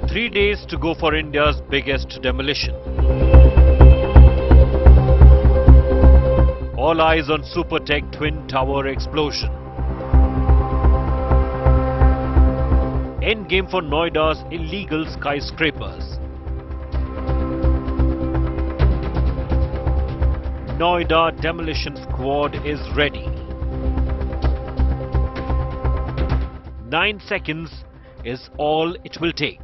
3 days to go for India's biggest demolition. All eyes on Supertech Twin Tower explosion. Endgame for Noida's illegal skyscrapers. Noida Demolition Squad is ready. 9 seconds is all it will take.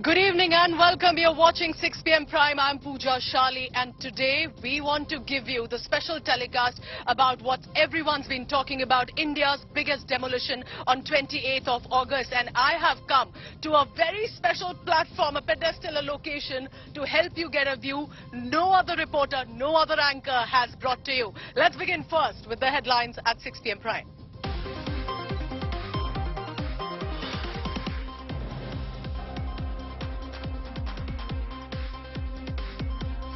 Good evening and welcome. You're watching 6 p.m. Prime. I'm Pooja Shali and today we want to give you the special telecast about what everyone's been talking about, India's biggest demolition on 28th of August. And I have come to a very special platform, a pedestal, a location to help you get a view no other reporter, no other anchor has brought to you. Let's begin first with the headlines at 6 p.m. Prime.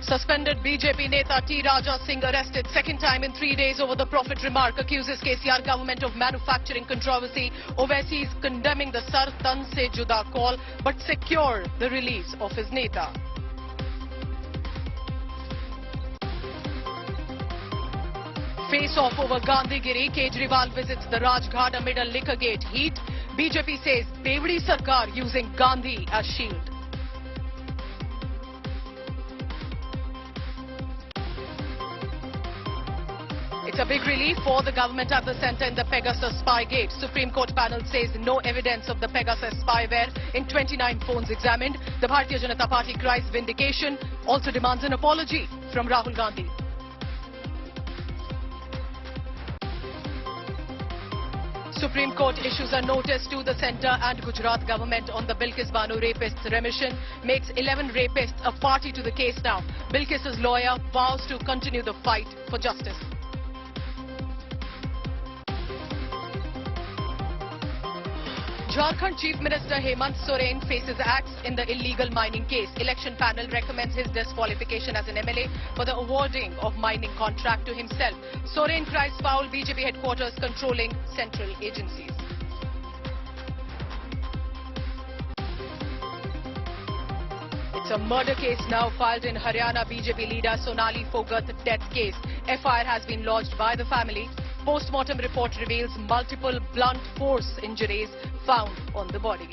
Suspended BJP Neta T. Raja Singh arrested second time in 3 days over the Prophet remark, accuses KCR government of manufacturing controversy. Overseas condemning the Sar Tan Se Juda call but secure the release of his Neta. Face-off over Gandhigiri, Kejriwal visits the Rajghat amid a liquor gate heat. BJP says Devdi Sarkar using Gandhi as shield. It's a big relief for the government at the centre in the Pegasus spygate. Supreme Court panel says no evidence of the Pegasus spyware in 29 phones examined. The Bharatiya Janata Party cries vindication, also demands an apology from Rahul Gandhi. Supreme Court issues a notice to the centre and Gujarat government on the Bilkis Banu rapists remission, makes 11 rapists a party to the case now. Bilkis's lawyer vows to continue the fight for justice. Jharkhand Chief Minister Hemant Soren faces axe in the illegal mining case. Election panel recommends his disqualification as an MLA for the awarding of mining contract to himself. Soren cries foul, BJP headquarters controlling central agencies. It's a murder case now filed in Haryana. BJP leader Sonali Phogat death case. FIR has been lodged by the family. Post-mortem report reveals multiple blunt force injuries found on the body.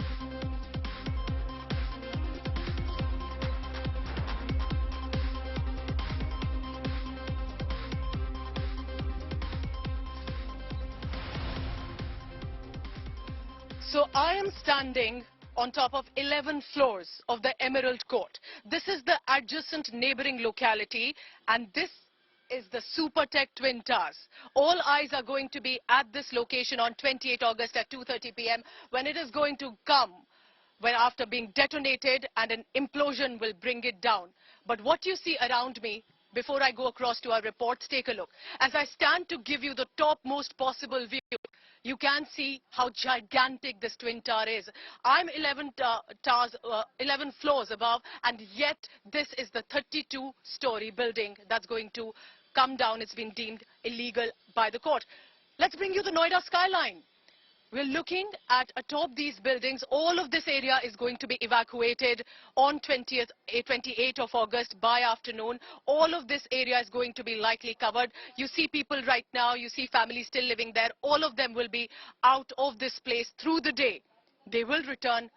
So I am standing on top of 11 floors of the Emerald Court. This is the adjacent neighboring locality and this is the Supertech Twin Towers. All eyes are going to be at this location on 28 August at 2:30 p.m. when it is going to come, when after being detonated and an implosion will bring it down. But what you see around me, before I go across to our reports, take a look. As I stand to give you the topmost possible view, you can see how gigantic this Twin Tower is. I'm 11 floors above, and yet this is the 32-story building that's going to come down. It's been deemed illegal by the court. Let's bring you the Noida skyline. We're looking at atop these buildings. All of this area is going to be evacuated on 28th of August by afternoon. All of this area is going to be lightly covered. You see people right now, you see families still living there. All of them will be out of this place through the day. They will return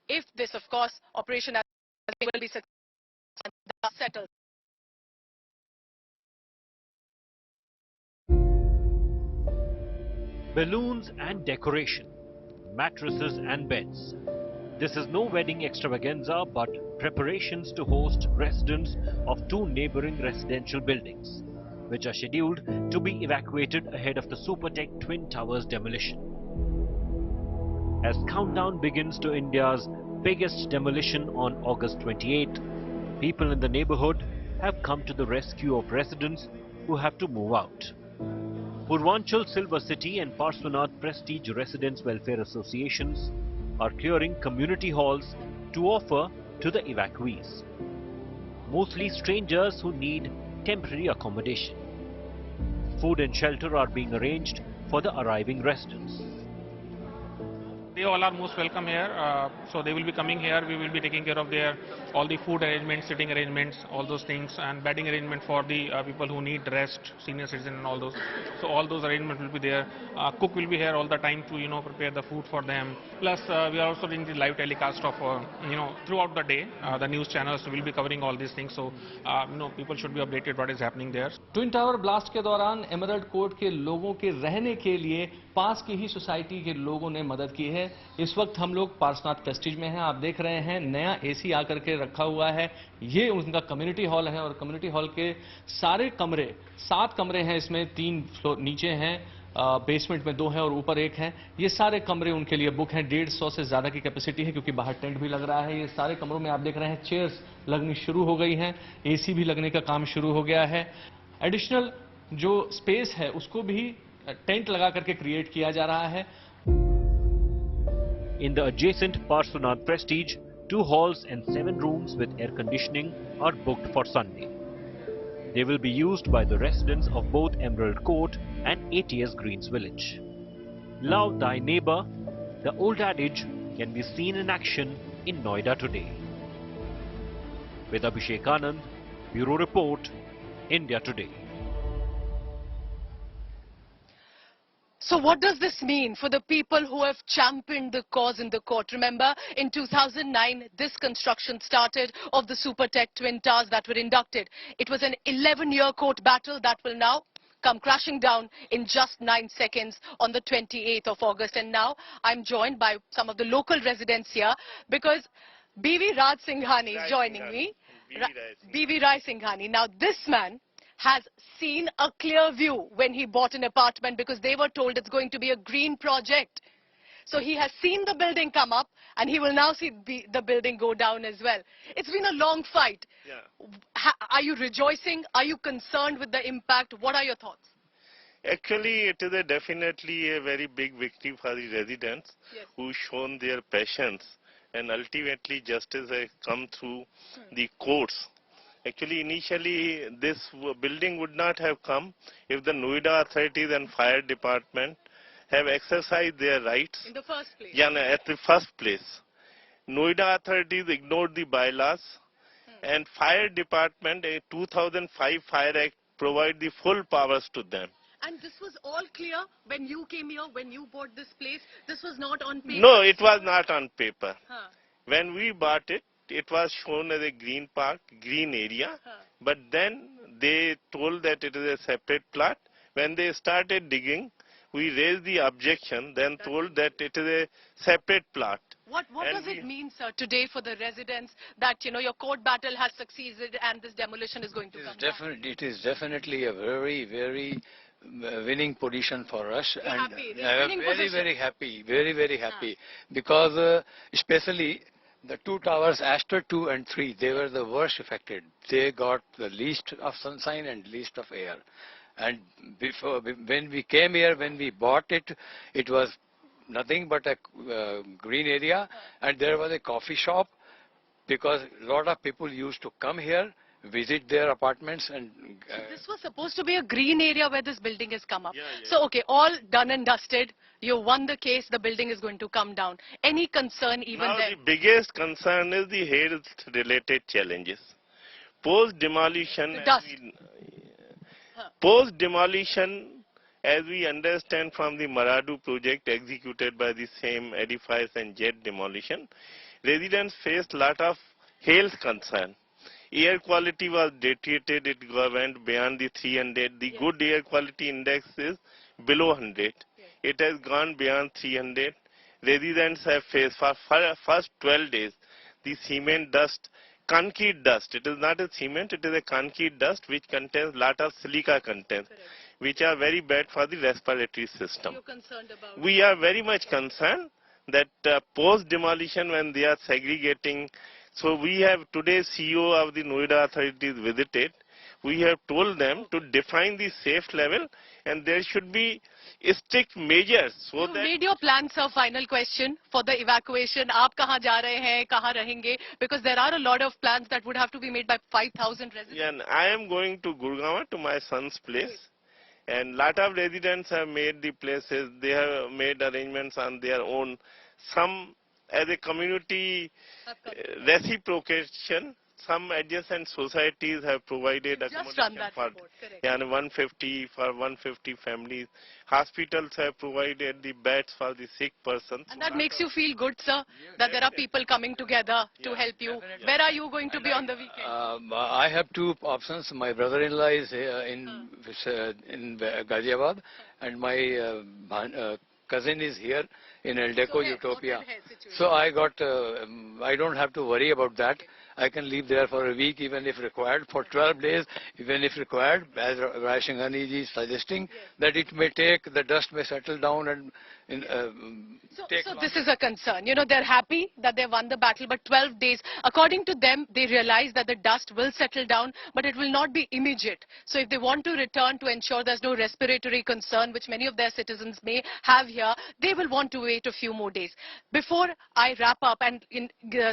if this, of course, operation will be successful and settled. Balloons and decoration, mattresses and beds. This is no wedding extravaganza but preparations to host residents of 2 neighboring residential buildings, which are scheduled to be evacuated ahead of the Supertech Twin Towers demolition. As countdown begins to India's biggest demolition on August 28, people in the neighborhood have come to the rescue of residents who have to move out. Purvanchal Silver City and Parswanath Prestige Residents Welfare Associations are clearing community halls to offer to the evacuees, mostly strangers who need temporary accommodation. Food and shelter are being arranged for the arriving residents. They all are most welcome here. So they will be coming here. We will be taking care of their all the food arrangements, sitting arrangements, all those things, and bedding arrangement for the people who need rest, senior citizen, and all those. So all those arrangements will be there. Cook will be here all the time to prepare the food for them. Plus we are also doing the live telecast of throughout the day. The news channels will be covering all these things. So people should be updated what is happening there. Twin tower blast के दौरान emerald court के लोगों के रहने के लिए पास की ही society के लोगों ने मदद की है। इस वक्त हम लोग पार्सनाथ प्रेस्टीज में हैं। आप देख रहे हैं नया एसी आकर के रखा हुआ है। ये उनका कम्युनिटी हॉल है और कम्युनिटी हॉल के सारे कमरे 7 कमरे हैं। इसमें 3 फ्लोर नीचे हैं, बेसमेंट में 2 है और ऊपर 1 है। ये सारे कमरे उनके लिए बुक हैं। 150 से ज्यादा की कैपेसिटी है क्योंकि बाहर टेंट भी लग रहा है। ये सारे कमरों में आप देख रहे हैं चेयर्स लगनी शुरू हो गई हैं, एसी भी लगने का काम शुरू हो गया है। एडिशनल जो स्पेस है उसको भी टेंट लगा करके क्रिएट किया जा रहा है। In the adjacent Parsunath Prestige, 2 halls and 7 rooms with air conditioning are booked for Sunday. They will be used by the residents of both Emerald Court and ATS Greens Village. Love thy neighbor, the old adage can be seen in action in Noida today. With Abhishek Anand, Bureau Report, India Today. So what does this mean for the people who have championed the cause in the court? Remember, in 2009, this construction started of the Supertech Twin Towers that were inducted. It was an 11-year court battle that will now come crashing down in just 9 seconds on the 28th of August. And now I'm joined by some of the local residents here because B.V. Raj Singhani is joining me. B.V. Rai Singhani. Now this man has seen a clear view when he bought an apartment because they were told it's going to be a green project. So he has seen the building come up and he will now see the building go down as well. It's been a long fight. Yeah. Are you rejoicing? Are you concerned with the impact? What are your thoughts? Actually, it is definitely a very big victory for the residents who shown their patience, and ultimately justice has come through the courts. Actually, initially, this building would not have come if the Noida authorities and fire department have exercised their rights. In the first place? Yeah, at the first place. Noida authorities ignored the bylaws and fire department, a 2005 Fire Act, provide the full powers to them. And this was all clear when you came here, when you bought this place? This was not on paper? No, it was not on paper. Huh. When we bought it, it was shown as a green park, green area, but then they told that it is a separate plot. When they started digging, we raised the objection, then told that it is a separate plot. What does it mean, sir, today for the residents that, your court battle has succeeded and this demolition is going to come down? It is definitely a very, very winning position for us. You're and happy. very happy, very happy, because especially the 2 towers, Astor 2 and 3, they were the worst affected. They got the least of sunshine and least of air. And before, when we came here, when we bought it, it was nothing but a green area, and there was a coffee shop, because a lot of people used to come here, visit their apartments. And this was supposed to be a green area where this building has come up. Yeah. So, okay, all done and dusted. You won the case. The building is going to come down. Any concern even Now there? the biggest concern is the health-related challenges. Post-demolition, as we understand from the Maradu project executed by the same Edifice and Demolition, residents faced lot of health concern. Air quality was deteriorated, it went beyond the 300. The good air quality index is below 100. It has gone beyond 300. Residents have faced for first 12 days the cement dust, concrete dust. It is not a cement, it is a concrete dust which contains lot of silica contents, which are very bad for the respiratory system. You're concerned about We are very much concerned that post-demolition, when they are segregating, so we have today CEO of the Noida authorities visited. We have told them to define the safe level, and there should be strict measures so You that... made your plans, sir. Final question for the evacuation. Aap kahan ja rahe hain, kahan rahenge? Because there are a lot of plans that would have to be made by 5,000 residents. Yeah, and I am going to Gurgaon to my son's place, and lot of residents have made the places. They have made arrangements on their own. Some, as a community reciprocation, some adjacent societies have provided Just run accommodation that for report, correct. 150 families. Hospitals have provided the beds for the sick persons. And that makes you feel good, sir, that there are people coming together to help you. Definitely. Where are you going to be on the weekend? I have two options. My brother-in-law is in Ghaziabad, and my cousin is here in Eldeco, So, Utopia. situation. So I don't have to worry about that. I can live there for a week even if required, for 12 days even if required, as Rai Shinghani ji is suggesting, that it may take, the dust may settle down and take So long. this is a concern. You know, they're happy that they won the battle, but 12 days, according to them, they realize that the dust will settle down, but it will not be immediate. So if they want to return to ensure there's no respiratory concern, which many of their citizens may have here, they will want to wait a few more days. Before I wrap up and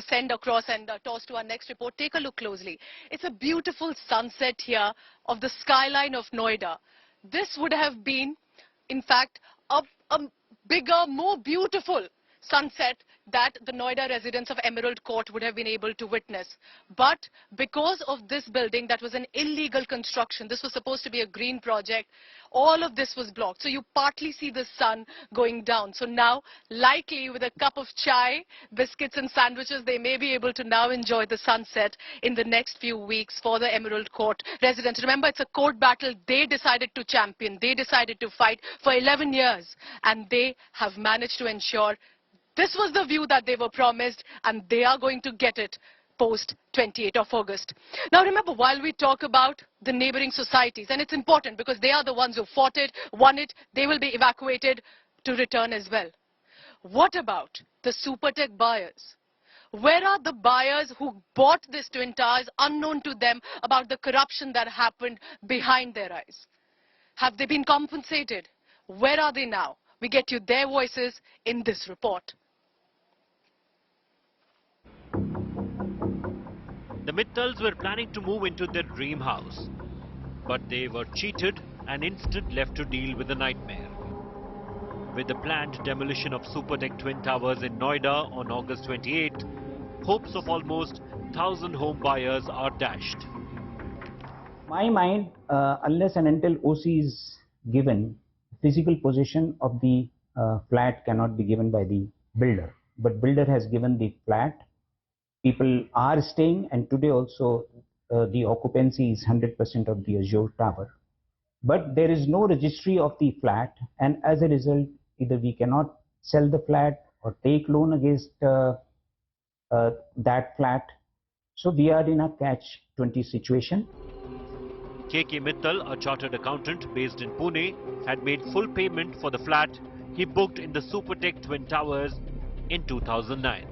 send across and toss to our next report, take a look closely. It's a beautiful sunset here of the skyline of Noida. This would have been, in fact, a bigger, more beautiful sunset that the Noida residents of Emerald Court would have been able to witness. But because of this building that was an illegal construction, this was supposed to be a green project, all of this was blocked. So you partly see the sun going down. So now, likely with a cup of chai, biscuits and sandwiches, they may be able to now enjoy the sunset in the next few weeks for the Emerald Court residents. Remember, it's a court battle they decided to champion. They decided to fight for 11 years. And they have managed to ensure this was the view that they were promised, and they are going to get it post 28th of August. Now remember, while we talk about the neighboring societies, and it's important because they are the ones who fought it, won it, they will be evacuated to return as well. What about the Supertech buyers? Where are the buyers who bought this Twin Towers unknown to them about the corruption that happened behind their eyes? Have they been compensated? Where are they now? We get you their voices in this report. The Mittals were planning to move into their dream house, but they were cheated and instead left to deal with a nightmare. With the planned demolition of Supertech Twin Towers in Noida on August 28th, hopes of almost 1,000 home buyers are dashed. My mind, unless and until OC is given, physical possession of the flat cannot be given by the builder. But builder has given the flat. People are staying, and today also the occupancy is 100% of the Azure Tower. But there is no registry of the flat, and as a result, either we cannot sell the flat or take loan against that flat. So we are in a catch-20 situation. KK Mittal, a chartered accountant based in Pune, had made full payment for the flat he booked in the Supertech Twin Towers in 2009.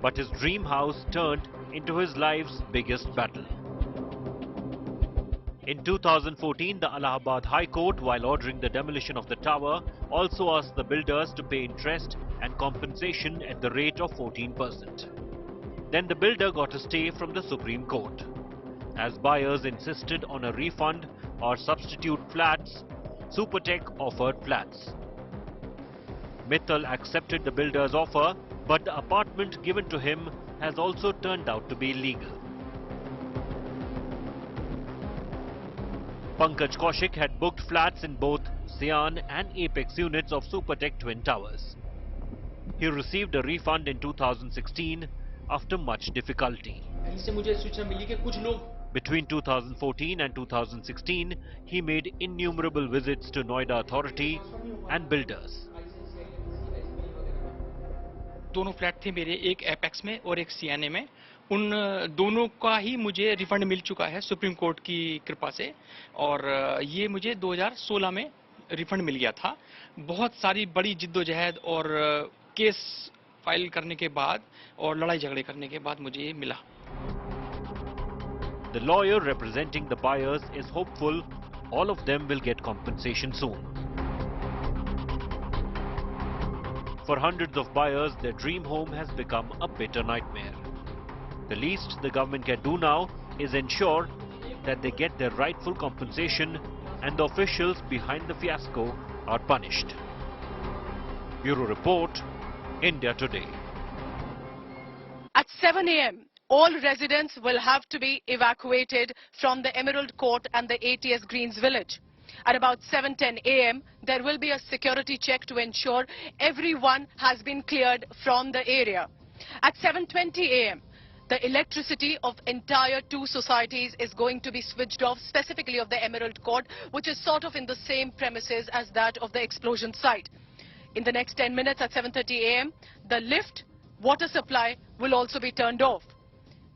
But his dream house turned into his life's biggest battle. In 2014, the Allahabad High Court, while ordering the demolition of the tower, also asked the builders to pay interest and compensation at the rate of 14%. Then the builder got a stay from the Supreme Court. As buyers insisted on a refund or substitute flats, Supertech offered flats. Mittal accepted the builder's offer, but the apartment given to him has also turned out to be illegal. Pankaj Kaushik had booked flats in both Sian and Apex units of Supertech Twin Towers. He received a refund in 2016 after much difficulty. Between 2014 and 2016, he made innumerable visits to Noida authority and builders. दोनों flat थे मेरे, एक apex में और एक सियाने में. उन दोनों का ही मुझे रिफंड मिल चुका है सुप्रीम कोर्ट की कृपा से, और ये मुझे 2016 में रिफंड मिल गया था. बहुत सारी बड़ी जिद्दोजहद और केस फाइल करने के बाद और लड़ाई झगड़े करने के बाद मुझे ये मिला. The lawyer representing the buyers is hopeful all of them will get compensation soon. For hundreds of buyers, their dream home has become a bitter nightmare. The least the government can do now is ensure that they get their rightful compensation and the officials behind the fiasco are punished. Bureau Report, India Today. At 7 a.m., all residents will have to be evacuated from the Emerald Court and the ATS Greens village. At about 7:10 a.m., there will be a security check to ensure everyone has been cleared from the area. At 7:20 a.m., the electricity of entire two societies is going to be switched off, specifically of the Emerald Court, which is sort of in the same premises as that of the explosion site. In the next 10 minutes at 7:30 a.m., the lift, water supply will also be turned off.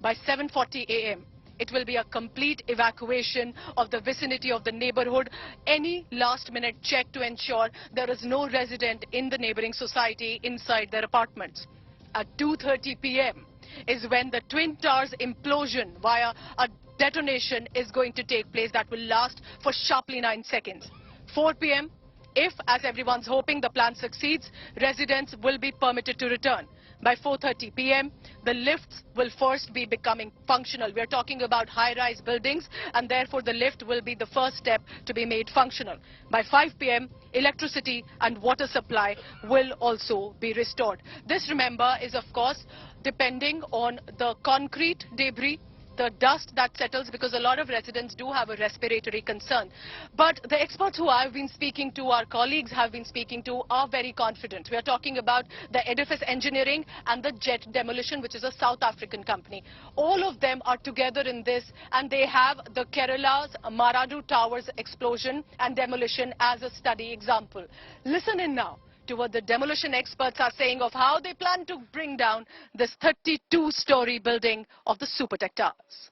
By 7:40 a.m., it will be a complete evacuation of the vicinity of the neighborhood. Any last-minute check to ensure there is no resident in the neighboring society inside their apartments. At 2:30 p.m. is when the Twin Towers implosion via a detonation is going to take place that will last for sharply 9 seconds. 4 p.m., if, as everyone's hoping, the plan succeeds, residents will be permitted to return. By 4:30 p.m., the lifts will first be becoming functional. We are talking about high-rise buildings, and therefore the lift will be the first step to be made functional. By 5 p.m., electricity and water supply will also be restored. This, remember, is of course depending on the concrete debris, the dust that settles, because a lot of residents do have a respiratory concern. But the experts who I've been speaking to, our colleagues have been speaking to, are very confident. We are talking about the Edifice Engineering and the Jet Demolition, which is a South African company. All of them are together in this, and they have the Kerala's Maradu Towers explosion and demolition as a study example. Listen in now to what the demolition experts are saying of how they plan to bring down this 32-story building of the Supertech Towers.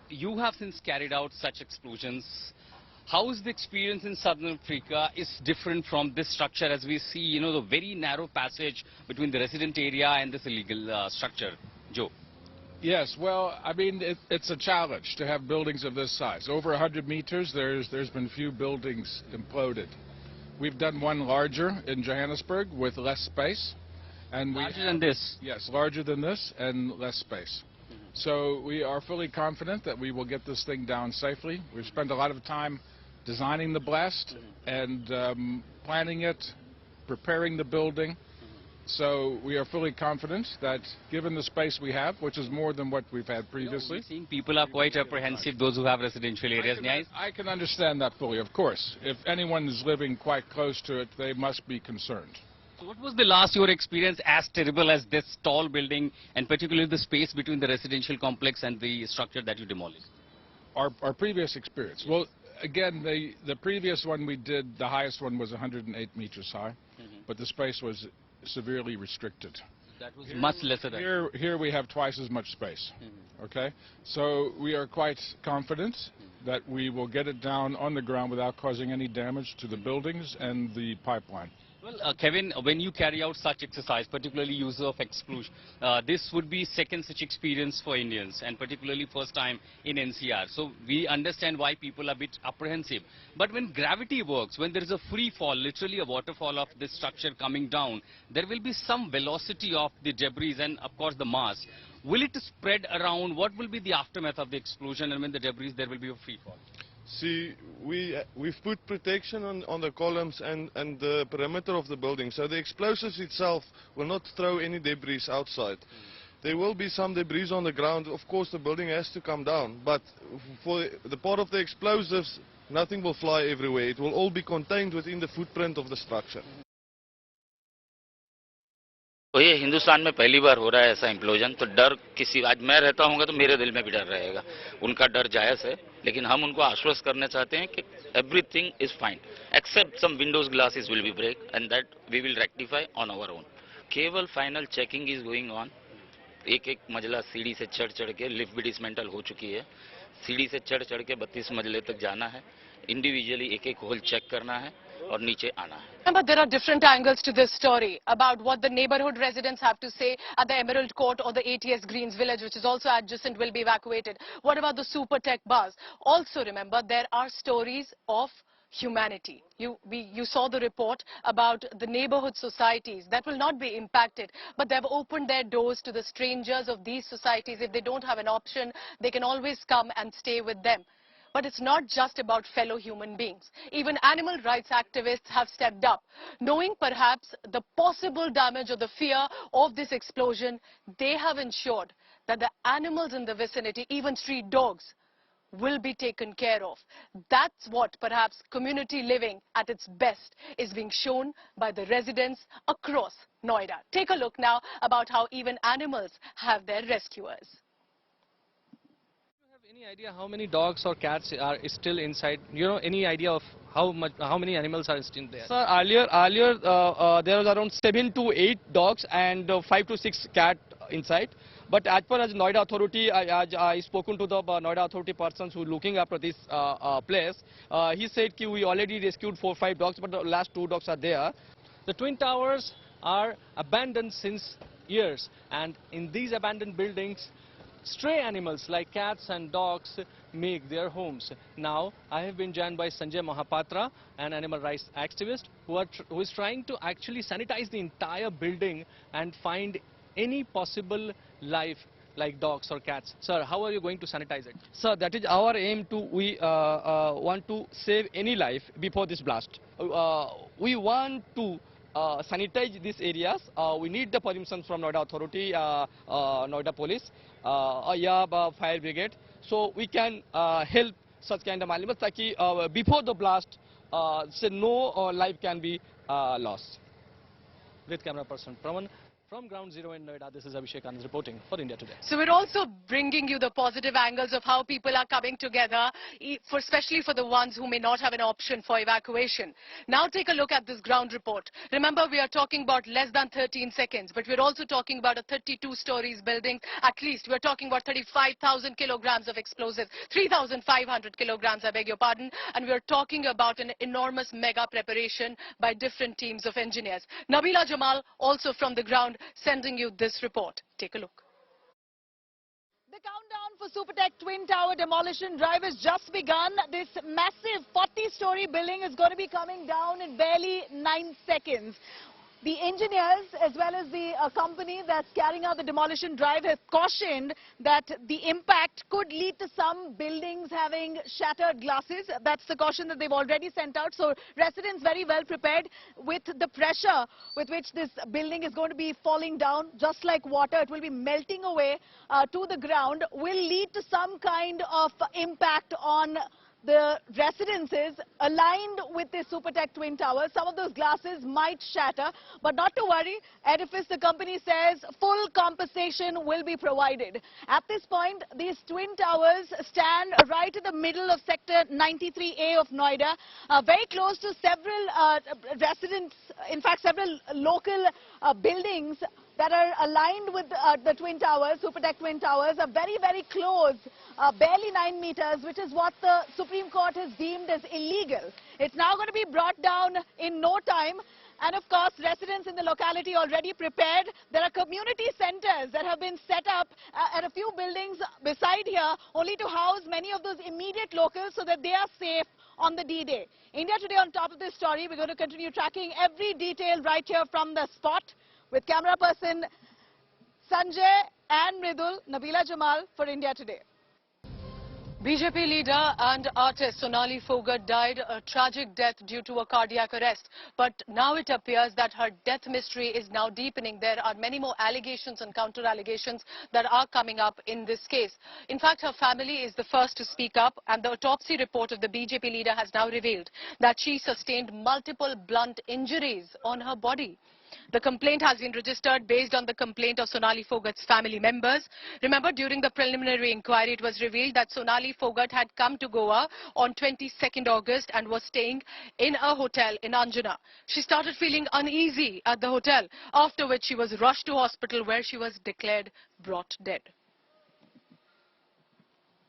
You have since carried out such explosions. How is the experience in Southern Africa is different from this structure, as we see, the very narrow passage between the resident area and this illegal structure? Joe. Yes, well, I mean, it's a challenge to have buildings of this size. Over 100 meters, there's been few buildings imploded. We've done one larger in Johannesburg with less space. And larger than this? Yes, larger than this and less space. So we are fully confident that we will get this thing down safely. We've spent a lot of time designing the blast and planning it, preparing the building. So we are fully confident that given the space we have, which is more than what we've had previously. Seeing people are quite apprehensive, those who have residential areas. I can understand that fully, of course. If anyone is living quite close to it, they must be concerned. So what was the last year experience as terrible as this tall building, and particularly the space between the residential complex and the structure that you demolished? Our previous experience? Well, again, the previous one we did, the highest one was 108 meters high, but the space was severely restricted. That was much lesser than here we have twice as much space. Okay, so we are quite confident that we will get it down on the ground without causing any damage to the buildings and the pipeline. Well, Kevin, when you carry out such exercise, particularly use of explosion, this would be second such experience for Indians, and particularly first time in NCR. So we understand why people are a bit apprehensive. But when gravity works, when there is a free fall, literally a waterfall of this structure coming down, there will be some velocity of the debris and, of course, the mass. Will it spread around? What will be the aftermath of the explosion, and when the debris, there will be a free fall? See, we've put protection on the columns and the perimeter of the building, so the explosives itself will not throw any debris outside. There will be some debris on the ground. Of course, the building has to come down, but for the part of the explosives, nothing will fly everywhere. It will all be contained within the footprint of the structure. तो ये हिंदुस्तान में पहली बार हो रहा है ऐसा implosion, तो डर किसी, आज मैं रहता हूँगा तो मेरे दिल में भी डर रहेगा. उनका डर जायज़ है, लेकिन हम उनको आश्वस्त करना चाहते हैं कि everything is fine except some windows glasses will be break and that we will rectify on our own. केवल final checking is going on. एक एक मंजिला सीढ़ी से चढ़ के, लिफ्ट भी डिसमेंटल हो चुकी है, सीढ़ी से चढ़ के 32 मंजिले तक जाना है, इंडिविजुअली एक एक होल चेक करना है और नीचे आना है. But there are different angles to this story about what the neighborhood residents have to say at the Emerald Court or the ATS Greens village, which is also adjacent, will be evacuated. What about the Supertech bars? Also remember, there are stories of humanity. You saw the report about the neighborhood societies that will not be impacted, but they've opened their doors to the strangers of these societies. If they don't have an option, they can always come and stay with them. But it's not just about fellow human beings. Even animal rights activists have stepped up. Knowing perhaps the possible damage or the fear of this explosion, they have ensured that the animals in the vicinity, even street dogs, will be taken care of. That's what perhaps community living at its best is being shown by the residents across Noida. Take a look now about how even animals have their rescuers. Do you have any idea how many dogs or cats are still inside? You know, any idea of how many animals are still there? Sir, earlier there was around 7 to 8 dogs and 5 to 6 cat inside. But as per as Noida Authority, I spoken to the Noida Authority persons who looking after this place. He said that we already rescued 4 or 5 dogs, but the last 2 dogs are there. The Twin Towers are abandoned since years, and in these abandoned buildings, stray animals like cats and dogs make their homes. Now, I have been joined by Sanjay Mahapatra, an animal rights activist, who is trying to actually sanitize the entire building and find any possible life like dogs or cats. Sir, how are you going to sanitize it? Sir, that is our aim to, we want to save any life before this blast. We want to sanitize these areas. We need the permission from Noida Authority, Noida Police, Fire Brigade, so we can help such kind of animals before the blast, so no life can be lost. With camera person Praman. From Ground Zero in Noida, this is Abhishek Anand reporting for India Today. So we're also bringing you the positive angles of how people are coming together, especially for the ones who may not have an option for evacuation. Now take a look at this ground report. Remember, we are talking about less than 13 seconds, but we're also talking about a 32 stories building. At least we're talking about 35,000 kilograms of explosives, 3,500 kilograms, I beg your pardon, and we're talking about an enormous mega preparation by different teams of engineers. Nabila Jamal, also from the ground, sending you this report. Take a look. The countdown for Supertech Twin Tower demolition drive has just begun. This massive 40-story building is going to be coming down in barely 9 seconds. The engineers, as well as the company that's carrying out the demolition drive, have cautioned that the impact could lead to some buildings having shattered glasses. That's the caution that they've already sent out. So residents very well prepared with the pressure with which this building is going to be falling down. Just like water, it will be melting away to the ground, will lead to some kind of impact on the residences aligned with the Supertech Twin Towers. Some of those glasses might shatter, but not to worry. Edifice, the company, says full compensation will be provided. At this point, these Twin Towers stand right in the middle of Sector 93A of Noida, very close to several residents, in fact, several local buildings that are aligned with the Twin Towers, Supertech Twin Towers, are very, very close, barely 9 meters, which is what the Supreme Court has deemed as illegal. It's now going to be brought down in no time. And of course, residents in the locality already prepared. There are community centers that have been set up at a few buildings beside here, only to house many of those immediate locals so that they are safe on the D-Day. India Today on top of this story. We're going to continue tracking every detail right here from the spot with camera person Sanjay and Mridul. Nabila Jamal for India Today. BJP leader and artist Sonali Fogart died a tragic death due to a cardiac arrest. But now it appears that her death mystery is now deepening. There are many more allegations and counter-allegations that are coming up in this case. In fact, her family is the first to speak up, and the autopsy report of the BJP leader has now revealed that she sustained multiple blunt injuries on her body. The complaint has been registered based on the complaint of Sonali Fogart's family members. Remember, during the preliminary inquiry, it was revealed that Sonali Fogart had come to Goa on 22nd August and was staying in a hotel in Anjuna. She started feeling uneasy at the hotel, after which she was rushed to hospital where she was declared brought dead.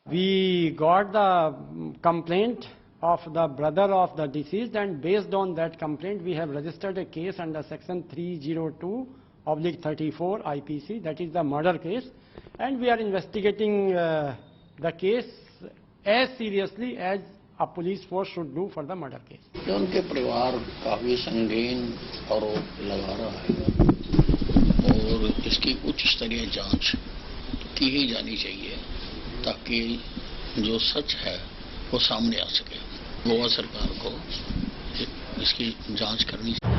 We got the complaint of the brother of the deceased, and based on that complaint we have registered a case under section 302/34 IPC, that is the murder case, and we are investigating the case as seriously as a police force should do for the murder case. उनके परिवार काफी संगीन आरोप लगा रहा है और इसकी उच्च स्तरीय जांच की ही जानी चाहिए ताकि जो सच है वो सामने आ सके। गोवा सरकार को इसकी जांच करनी चाहिए।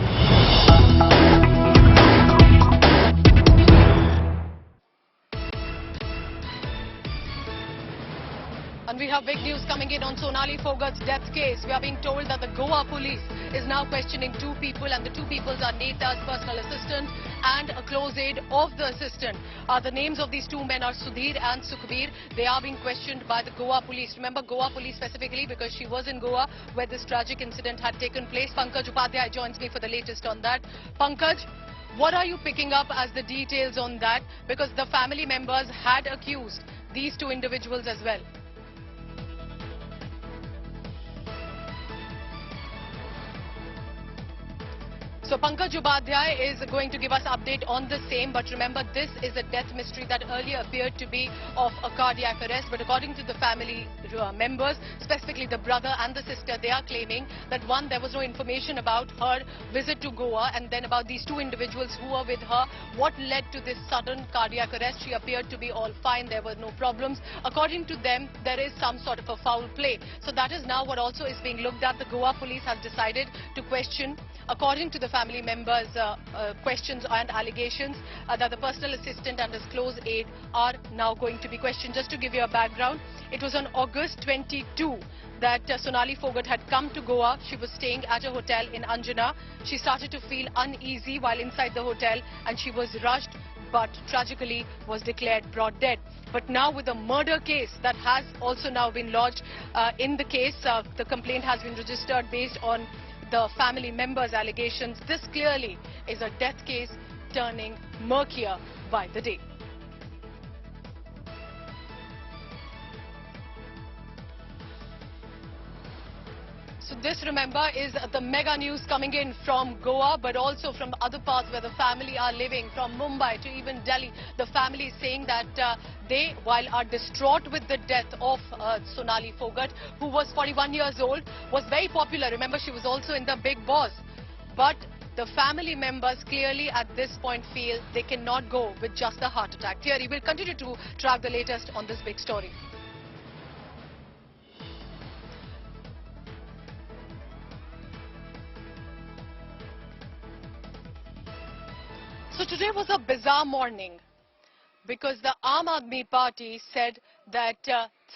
And we have big news coming in on Sonali Phogat's death case. We are being told that the Goa police is now questioning two people, and the two people are Neta's personal assistant and a close aide of the assistant. The names of these two men are Sudhir and Sukhbir. They are being questioned by the Goa police. Remember Goa police specifically because she was in Goa where this tragic incident had taken place. Pankaj Upadhyay joins me for the latest on that. Pankaj, what are you picking up as the details on that? Because the family members had accused these two individuals as well. So Pankaj Upadhyay is going to give us update on the same, but remember this is a death mystery that earlier appeared to be of a cardiac arrest, but according to the family members, specifically the brother and the sister, they are claiming that one, there was no information about her visit to Goa, and then about these two individuals who were with her, what led to this sudden cardiac arrest. She appeared to be all fine, there were no problems. According to them, there is some sort of a foul play. So that is now what also is being looked at. The Goa police has decided to question, according to the family members' questions and allegations, that the personal assistant and his close aide are now going to be questioned. Just to give you a background, it was on August 22 that Sonali Phogat had come to Goa. She was staying at a hotel in Anjana. She started to feel uneasy while inside the hotel and she was rushed, but tragically was declared brought dead. But now with a murder case that has also now been lodged in the case, the complaint has been registered based on the family members' allegations. This clearly is a death case turning murkier by the day. So this, remember, is the mega news coming in from Goa, but also from other parts where the family are living, from Mumbai to even Delhi. The family is saying that they, while are distraught with the death of Sonali Phogat, who was 41 years old, was very popular. Remember, she was also in The Big Boss. But the family members clearly at this point feel they cannot go with just a heart attack. Thierry will continue to track the latest on this big story. So today was a bizarre morning because the Aam Aadmi Party said that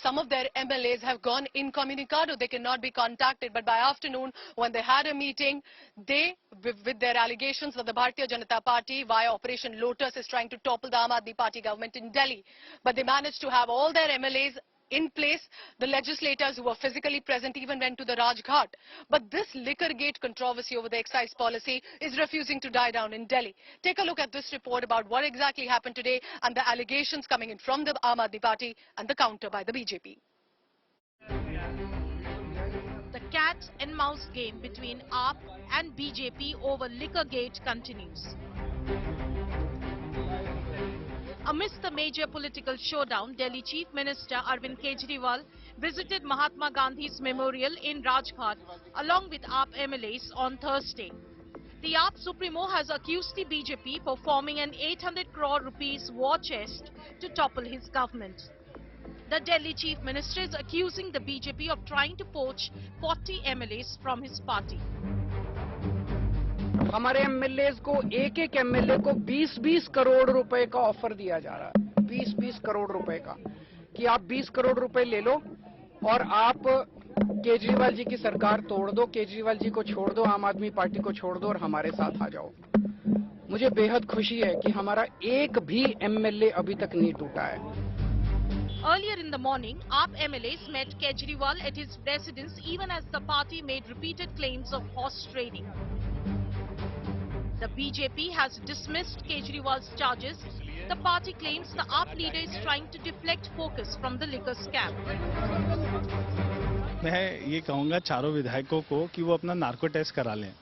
some of their MLAs have gone incommunicado. They cannot be contacted. But by afternoon, when they had a meeting, they, with their allegations that the Bharatiya Janata Party via Operation Lotus is trying to topple the Aam Aadmi Party government in Delhi. But they managed to have all their MLAs in place. The legislators who were physically present even went to the Rajghat. But this liquor gate controversy over the excise policy is refusing to die down in Delhi. Take a look at this report about what exactly happened today and the allegations coming in from the Aam Aadmi Party and the counter by the BJP. The cat and mouse game between AAP and BJP over liquor gate continues. Amidst the major political showdown, Delhi Chief Minister Arvind Kejriwal visited Mahatma Gandhi's memorial in Rajghat along with AAP MLAs on Thursday. The AAP Supremo has accused the BJP for forming an 800 crore rupees war chest to topple his government. The Delhi Chief Minister is accusing the BJP of trying to poach 40 MLAs from his party. हमारे MLA को एक MLA को 20-20 करोड़ रुपए का offer दिया जा रहा है, 20-20 करोड़ रुपए का, कि आप 20 करोड़ रुपए ले लो और आप केजरीवाल जी की सरकार तोड़ दो, केजरीवाल जी को छोड़ दो, आम आदमी पार्टी को छोड़ दो और हमारे साथ आ जाओ। मुझे बेहद खुशी है कि हमारा एक भी एमएलए अभी तक नहीं टूटा है। Earlier in the morning, AAP MLAs met Kejriwal at his residence even as the party made repeated claims of horse trading. The BJP has dismissed Kejriwal's charges. The party claims the AAP leader is trying to deflect focus from the liquor scam. मैं ये कहूँगा चारों विधायकों को कि वो अपना narco test करा लें।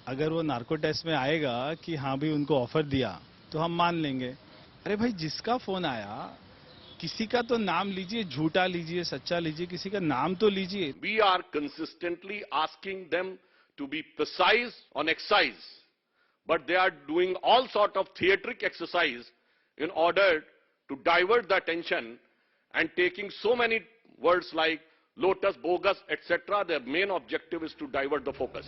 अगर वो नार्को टेस्ट में आएगा कि हाँ भी उनको ऑफर दिया तो हम मान लेंगे। अरे भाई जिसका फोन आया किसी का तो नाम लीजिए, झूठा लीजिए, सच्चा लीजिए, किसी का नाम तो लीजिए। We are consistently asking them to be precise on excise, but they are doing all sort of theatric exercise in order to divert the attention and taking so many words like Lotus, bogus, etc. Their main objective is to divert the focus.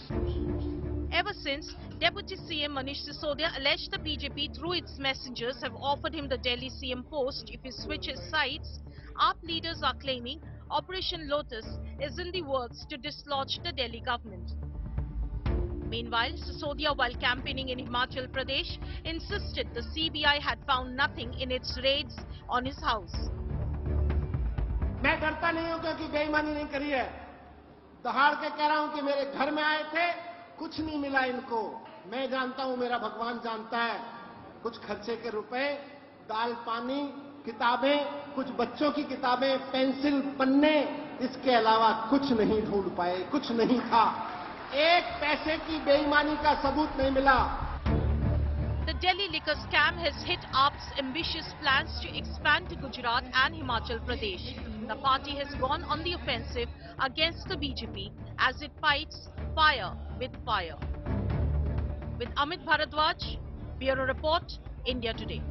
Ever since, Deputy CM Manish Sisodia alleged the BJP through its messengers have offered him the Delhi CM post if he switches sides, AAP leaders are claiming Operation Lotus is in the works to dislodge the Delhi government. Meanwhile, Sisodia, while campaigning in Himachal Pradesh, insisted the CBI had found nothing in its raids on his house. मैं डरता नहीं हूं क्योंकि बेईमानी नहीं करी है। दहाड़ के कह रहा हूं कि मेरे घर में आए थे, कुछ नहीं मिला इनको। मैं जानता हूं, मेरा भगवान जानता है। कुछ खर्चे के रुपए, दाल पानी, किताबें, कुछ बच्चों की किताबें, पेंसिल, पन्ने, इसके अलावा कुछ नहीं ढूंढ पाए, कुछ नहीं था। एक पैसे की बेईमानी का सबूत नहीं मिला। The Delhi liquor scam has hit AAP's ambitious plans to expand to Gujarat and Himachal Pradesh. The party has gone on the offensive against the BJP as it fights fire with fire. With Amit Bharadwaj, Bureau Report, India Today.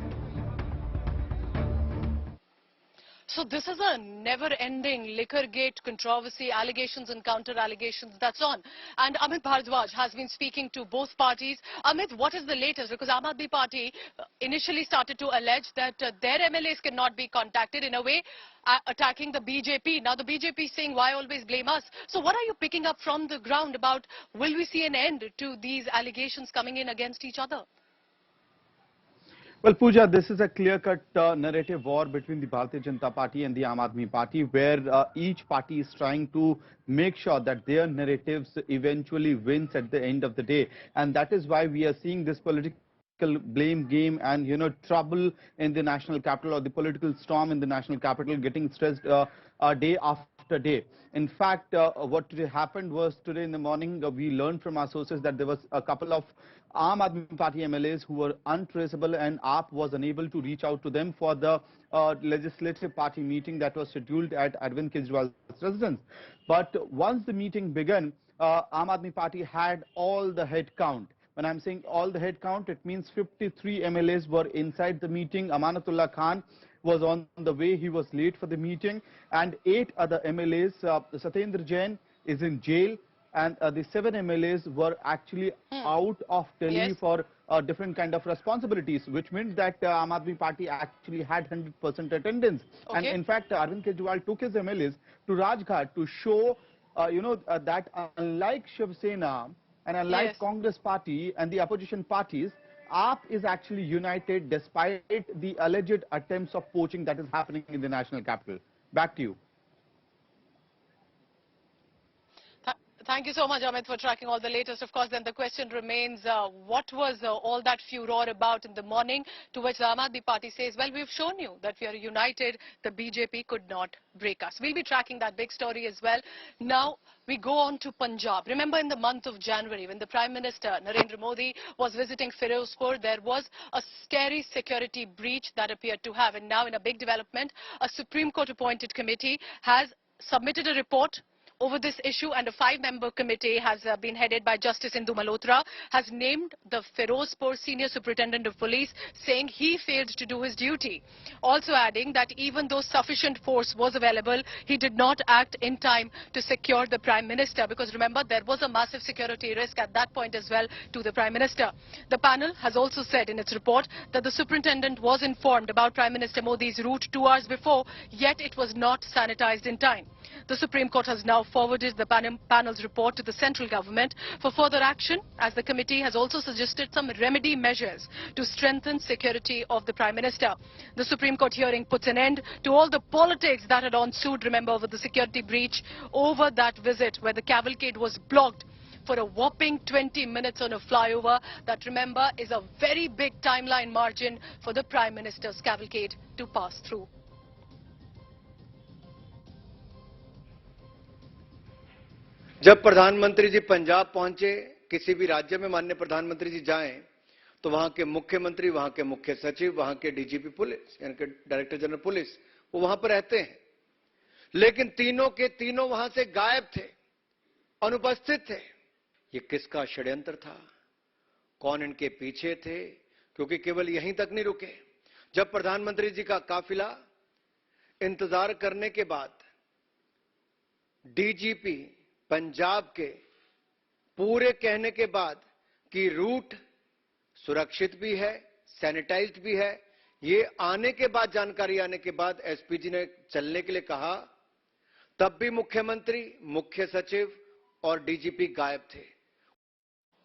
So this is a never-ending liquor gate controversy, allegations and counter-allegations that's on. And Amit Bharadwaj has been speaking to both parties. Amit, what is the latest? Because Aam Aadmi Party initially started to allege that their MLAs cannot be contacted, in a way attacking the BJP. Now the BJP is saying, why always blame us? So what are you picking up from the ground about, will we see an end to these allegations coming in against each other? Well, Pooja, this is a clear-cut narrative war between the Bharatiya Janata Party and the Aam Aadmi Party, where each party is trying to make sure that their narratives eventually wins at the end of the day. And that is why we are seeing this political blame game and, trouble in the national capital, or the political storm in the national capital getting stressed day after day. In fact, what happened was today in the morning, we learned from our sources that there was a couple of Aam Aadmi Party MLAs who were untraceable, and AAP was unable to reach out to them for the legislative party meeting that was scheduled at Arvind Kejriwal's residence. But once the meeting began, Aam Aadmi Party had all the head count. When I'm saying all the head count, it means 53 MLAs were inside the meeting. Amanatullah Khan was on the way. He was late for the meeting. And 8 other MLAs, Satyendra Jain is in jail. And the 7 MLAs were actually out of Delhi for different kind of responsibilities, which meant that Aam Aadmi Party actually had 100% attendance. Okay. And in fact, Arvind Kejriwal took his MLAs to Rajghat to show, that unlike Shiv Sena and unlike Congress Party and the opposition parties, AAP is actually united despite the alleged attempts of poaching that is happening in the national capital. Back to you. Thank you so much, Amit, for tracking all the latest. Of course, then the question remains, what was all that furor about in the morning, to which the Aam Aadmi Party says, well, we've shown you that we are united, the BJP could not break us. We'll be tracking that big story as well. Now, we go on to Punjab. Remember, in the month of January, when the Prime Minister, Narendra Modi, was visiting Firozpur, there was a scary security breach that appeared to have. And now, in a big development, a Supreme Court appointed committee has submitted a report over this issue, and a 5-member committee has been headed by Justice Indu Malhotra, has named the Firozpur Senior Superintendent of Police, saying he failed to do his duty. Also adding that even though sufficient force was available, he did not act in time to secure the Prime Minister, because remember, there was a massive security risk at that point as well to the Prime Minister. The panel has also said in its report that the superintendent was informed about Prime Minister Modi's route 2 hours before, yet it was not sanitized in time. The Supreme Court has now forwarded the panel's report to the central government for further action, as the committee has also suggested some remedy measures to strengthen security of the Prime Minister. The Supreme Court hearing puts an end to all the politics that had ensued, remember, over the security breach over that visit where the cavalcade was blocked for a whopping 20 minutes on a flyover. That, remember, is a very big timeline margin for the Prime Minister's cavalcade to pass through. जब प्रधानमंत्री जी पंजाब पहुंचे, किसी भी राज्य में माननीय प्रधानमंत्री जी जाएं, तो वहां के मुख्यमंत्री, वहां के मुख्य सचिव, वहां के डीजीपी पुलिस यानी कि डायरेक्टर जनरल पुलिस, वो वहां पर रहते हैं। लेकिन तीनों के तीनों वहां से गायब थे, अनुपस्थित थे। ये किसका षड्यंत्र था? कौन इनके पीछे थे? क्योंकि केवल यहीं तक नहीं रुके। जब प्रधानमंत्री जी का काफिला इंतजार करने के बाद डीजीपी पंजाब के पूरे कहने के बाद कि रूट सुरक्षित भी है, सैनिटाइज्ड भी है, ये आने के बाद, जानकारी आने के बाद एसपी जी ने चलने के लिए कहा, तब भी मुख्यमंत्री, मुख्य सचिव और डीजीपी गायब थे।